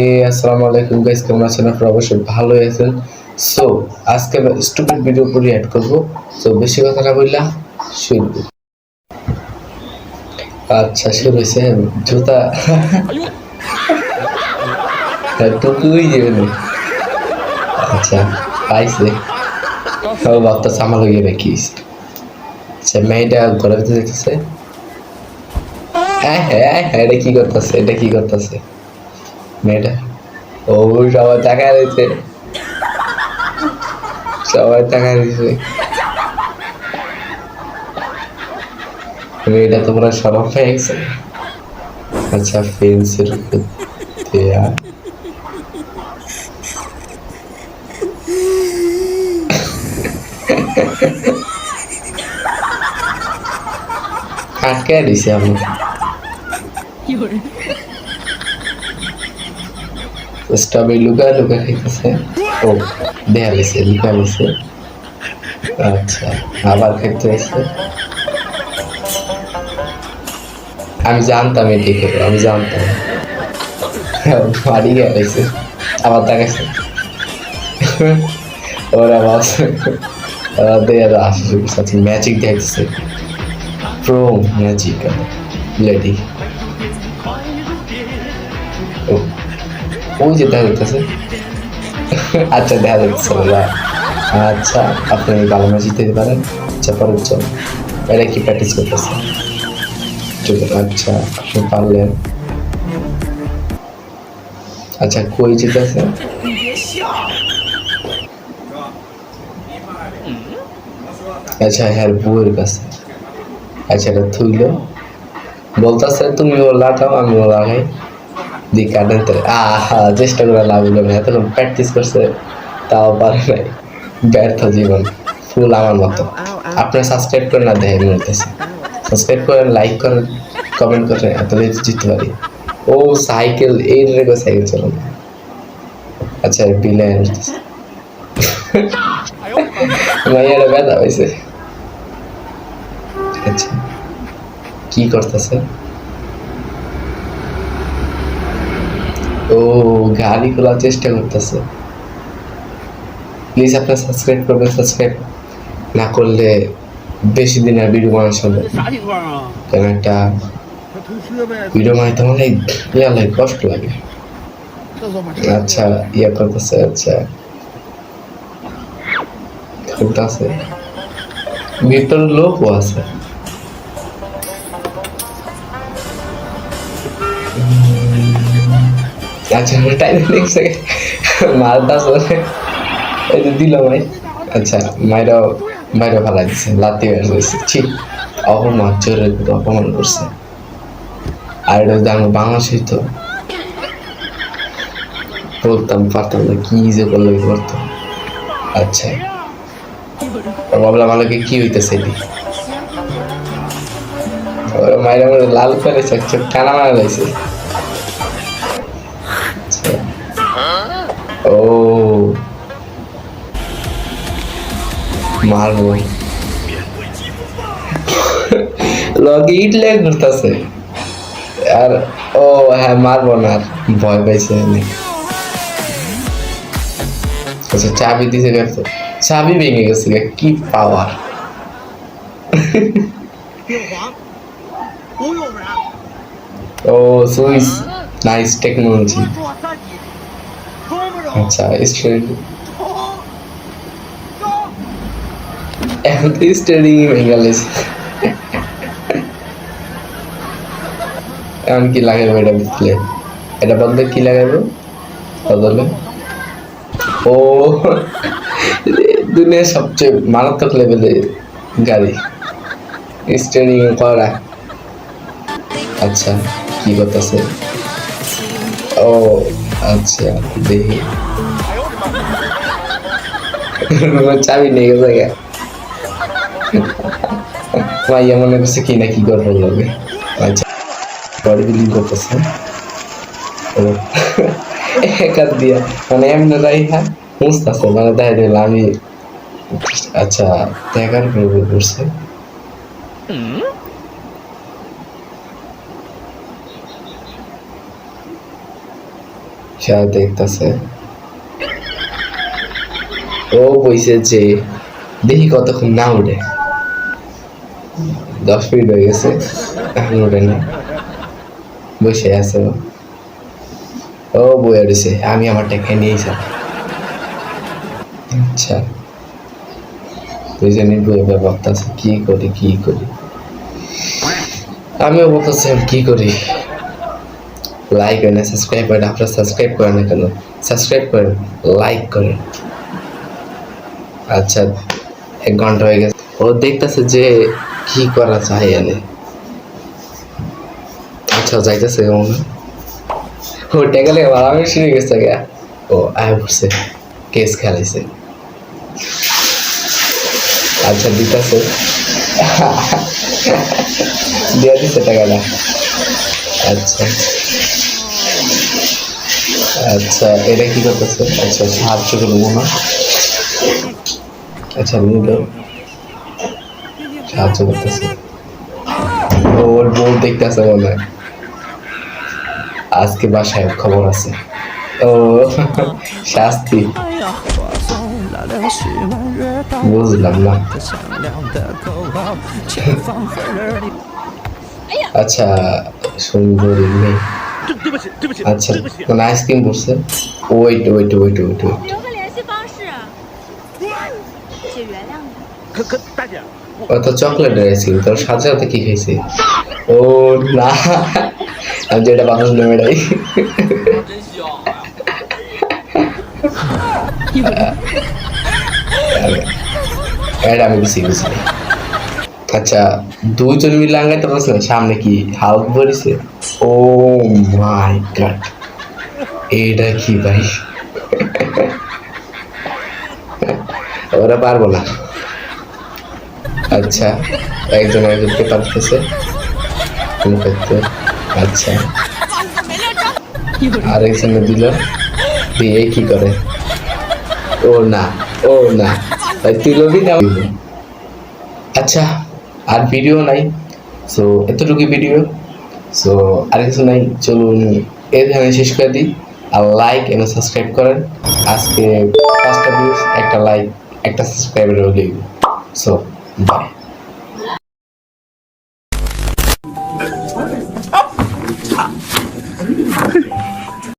আসসালামু আলাইকুম গাইস, কেমন আছেন আপনারা? অবশ্যই ভালোই আছেন। সো আজকে স্টুপিড ভিডিও করে অ্যাড করব। সো বেশি কথা না বললা শুরু। আচ্ছা শুরু হয়েছে। জুতা টুকুই যাবে। আচ্ছা পাইছে। ও বাপটা সামাল হয়ে যাবে কি? আচ্ছা মেয়েটা ঘরের ভিতরে যেতেছে। হ্যাঁ হ্যাঁ হ্যাঁ, এটা কি করতেছে? এটা কি করতেছে মেয়েটা? ও সবাই তাকায় রয়েছে, সবাই তাকায় রয়েছে। মেয়েটা তো পুরো সরব হয়ে গেছে। আচ্ছা ফেন্সের উপর দেয়া আটকে দিছে আমি। স্ট্রবেরি লুকা লুকা খাইতেছে। ও দেখা গেছে লুকা গেছে। আচ্ছা আবার খাইতে আছে। আমি জানতাম এটি করবো, আমি জানতাম। বাড়ি গেছে আবার দেখাচ্ছে। ওরা বাস দেয়ার আসছে ম্যাজিক দেখছে। Pro magic lady. ও ওই যে দেখা যাচ্ছে। আচ্ছা দেখা যাচ্ছে না। আচ্ছা আপনি ভালো ম্যাচ দিতে পারেন। আচ্ছা পরের জন এরা কি প্র্যাকটিস করতেছে? আচ্ছা আপনি পারলেন। আচ্ছা কই জিতেছে? আচ্ছা হ্যাঁ বউয়ের কাছে। আচ্ছা এটা থুইলো বলতেছে তুমি ও লাগাও আমি ও লাগাই দি কাটেন। আহা চেষ্টা করে লাভ হলো না, এতক্ষণ প্র্যাকটিস করছে তাও পারে নাই। ব্যর্থ জীবন ফুল আমার মতো। আপনারা সাবস্ক্রাইব করে না দেখেন বলতেছে। সাবস্ক্রাইব করেন, লাইক করেন, কমেন্ট করেন, এত জিততে পারি। ও সাইকেল এই রেখে সাইকেল চালানো। আচ্ছা বিলেন মাইয়ারা ব্যথা হয়েছে। আচ্ছা কি করতেছে? ও গাড়ি খোলার চেষ্টা করতেছে। প্লিজ আপনারা সাবস্ক্রাইব করবেন। সাবস্ক্রাইব না করলে বেশি দিন আর ভিডিও বানানো সম্ভব না। কারণ একটা ভিডিও বানাইতে অনেক ইয়া লাগে, কষ্ট লাগে। আচ্ছা ইয়া করতেছে। আচ্ছা করতেছে ভিতর লোকও আছে। আচ্ছা টাইম দেখছে মারতাছে। এই যে দিল ভাই। আচ্ছা মাইরাও বাইরে ফালাই দিচ্ছে, লাত্তি মেরেছে। ঠিক অপমান, চোরের কিন্তু অপমান করছে। আর এটা যদি আমি বাংলাদেশে তো বলতাম পারতাম না কি যে করলে করতো। আচ্ছা ভাবলাম আমাকে কি হইতেছে এটি। মাইরা মারে লাল করে চোখ কানা মারা লাগছে। ও মারবো লগে ইট লেগ করতেছে। আর ও হ্যাঁ মারবো না, আর ভয় পাইছে অনেক। আচ্ছা চাবি দিছে গেছে, চাবি ভেঙে গেছে। কি পাওয়ার! ও সুইস নাইস টেকনোলজি। আচ্ছা স্ট্রেট এখন তো স্টেডিং ভেঙে গেছে। এখন কি লাগাবো এটা বুঝলে? এটা বদলে কি লাগাবো বদলে? ও দুনিয়ার সবচেয়ে মারাত্মক লেভেলের গাড়ি স্টেরিং করা। আচ্ছা কি করতেছে? ও আচ্ছা দেখি চাবি নিয়ে গেছে। ভাইয়া মনে করছে কি না কি করবো লাগে। আচ্ছা বডি বিল্ডিং করতেছে। ও এক হাত দিয়া মানে এমনি রাইহা মুছতেছে, মানে দেখা দিল আমি। আচ্ছা দেখার উপর করছে। খেলা দেখতেছে। ও বইছে যে দেখি কতক্ষণ না উঠে। 10 মিনিট হয়ে গেছে, এখন উঠে না, বসে আছে। ও বইয়া রয়েছে, আমি আমার টাকা নিয়েছি। আচ্ছা, দুইজনই বই ভাবতেছে কি করি কি করি। আমিও বলতেছি কি করি। লাইক হয় না, সাবস্ক্রাইব হয় না। আপনারা সাবস্ক্রাইব করেন না কেন? সাবস্ক্রাইব করেন, লাইক করেন। আচ্ছা, 1 ঘন্টা হয়ে গেছে। ও দেখতেছে যে কি করা যায় এনে। আচ্ছা যাইতেছে কেমন? ও টেকালে আমি শুনে গেছে গা। ও আয় পড়ছে, কেস খেলাইছে। আচ্ছা দিতেছে, দিয়ে দিচ্ছে টাকাটা। আচ্ছা আচ্ছা, এটা কি করতেছে? আচ্ছা সাহায্য করবো না। আচ্ছা নিল, সাহায্য করতেছে। ওর বউ দেখতেছে মনে হয়, আজকে বাসায় খবর আছে। ও শাস্তি, বুঝলাম না। আচ্ছা সুন্দরী মেয়ে। আচ্ছা মানে আইসক্রিম করছে। Wait wait wait wait wait, ও তো চকলেটের আইসক্রিম, তোর সাথে সাথে কি খাইছে? ও না, আমি যেটা বাতাস নেমে এটাই। এটা আমি বুঝি বুঝি। আচ্ছা দুইজন মিলে আঙ্গাইতে পারছে না, সামনে কি হাউস ভরিছে? ও মাই গড, এটা কি ভাই? ওরা পারবো না। আচ্ছা একজন একজনকে পারতেছে করতে। আচ্ছা আরেকজনে দিল, দিয়ে কি করে? ও না, ও না ভাই, তুই লবি না। আচ্ছা আর ভিডিও নাই, সো এতটুকু ভিডিও। সো আর কিছু নাই, চলুন এখানে শেষ করে দিই। আর লাইক এবং সাবস্ক্রাইব করেন। আজকে 5টা ভিউজ, একটা লাইক, একটা সাবস্ক্রাইবার হলেই। So by.